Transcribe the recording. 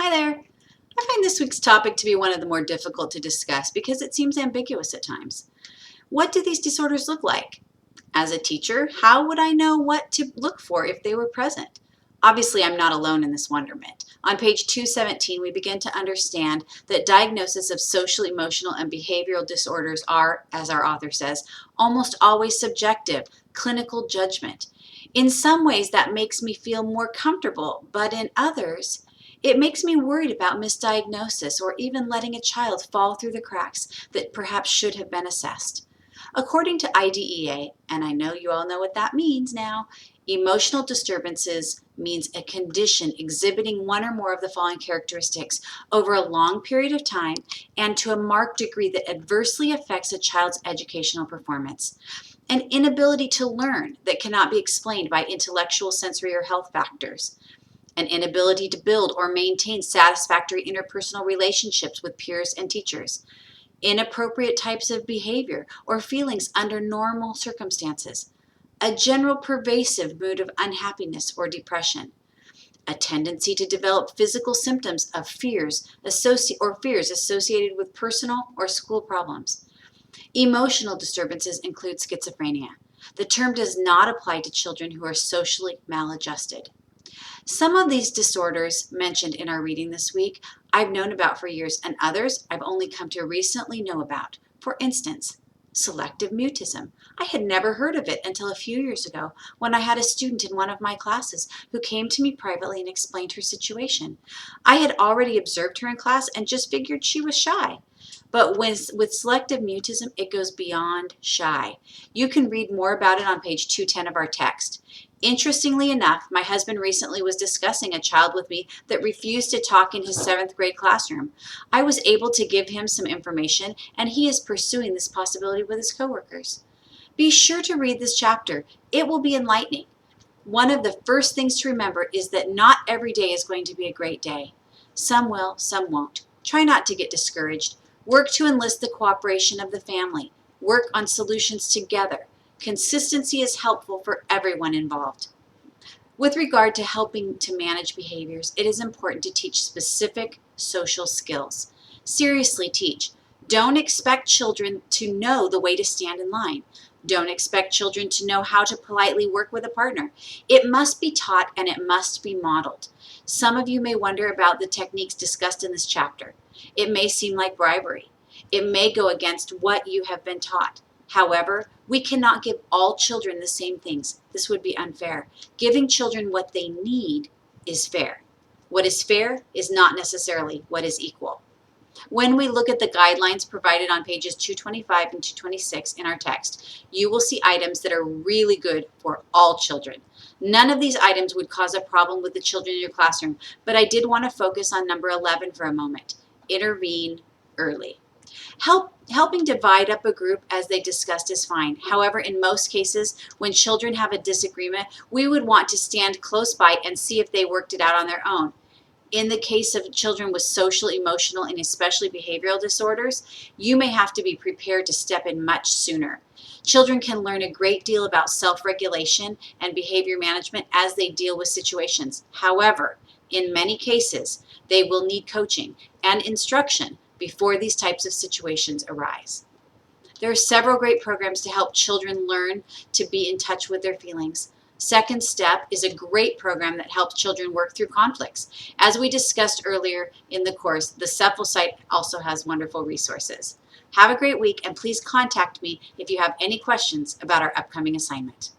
Hi there. I find this week's topic to be one of the more difficult to discuss because it seems ambiguous at times. What do these disorders look like? As a teacher, how would I know what to look for if they were present? Obviously, I'm not alone in this wonderment. On page 217, we begin to understand that diagnosis of social, emotional, and behavioral disorders are, as our author says, almost always subjective, clinical judgment. In some ways, that makes me feel more comfortable, but in others, it makes me worried about misdiagnosis or even letting a child fall through the cracks that perhaps should have been assessed. According to IDEA, and I know you all know what that means now, emotional disturbances means a condition exhibiting one or more of the following characteristics over a long period of time and to a marked degree that adversely affects a child's educational performance. An inability to learn that cannot be explained by intellectual, sensory, or health factors. An inability to build or maintain satisfactory interpersonal relationships with peers and teachers. Inappropriate types of behavior or feelings under normal circumstances. A general pervasive mood of unhappiness or depression. A tendency to develop physical symptoms of fears associated with personal or school problems. Emotional disturbances include schizophrenia. The term does not apply to children who are socially maladjusted. Some of these disorders mentioned in our reading this week I've known about for years, and others I've only come to recently know about. For instance, selective mutism. I had never heard of it until a few years ago when I had a student in one of my classes who came to me privately and explained her situation. I had already observed her in class and just figured she was shy. But with selective mutism, it goes beyond shy. You can read more about it on page 210 of our text. Interestingly enough, my husband recently was discussing a child with me that refused to talk in his 7th grade classroom. I was able to give him some information, and he is pursuing this possibility with his coworkers. Be sure to read this chapter. It will be enlightening. One of the first things to remember is that not every day is going to be a great day. Some will, some won't. Try not to get discouraged. Work to enlist the cooperation of the family. Work on solutions together. Consistency is helpful for everyone involved. With regard to helping to manage behaviors, it is important to teach specific social skills. Seriously teach. Don't expect children to know the way to stand in line. Don't expect children to know how to politely work with a partner. It must be taught and it must be modeled. Some of you may wonder about the techniques discussed in this chapter. It may seem like bribery. It may go against what you have been taught. However, we cannot give all children the same things. This would be unfair. Giving children what they need is fair. What is fair is not necessarily what is equal. When we look at the guidelines provided on pages 225 and 226 in our text, you will see items that are really good for all children. None of these items would cause a problem with the children in your classroom, but I did want to focus on number 11 for a moment. Intervene early. Helping divide up a group as they discussed is fine. However, in most cases, when children have a disagreement, we would want to stand close by and see if they worked it out on their own. In the case of children with social, emotional, and especially behavioral disorders, you may have to be prepared to step in much sooner. Children can learn a great deal about self-regulation and behavior management as they deal with situations. However, in many cases, they will need coaching and instruction before these types of situations arise. There are several great programs to help children learn to be in touch with their feelings. Second Step is a great program that helps children work through conflicts. As we discussed earlier in the course, the CEPHL site also has wonderful resources. Have a great week, and please contact me if you have any questions about our upcoming assignment.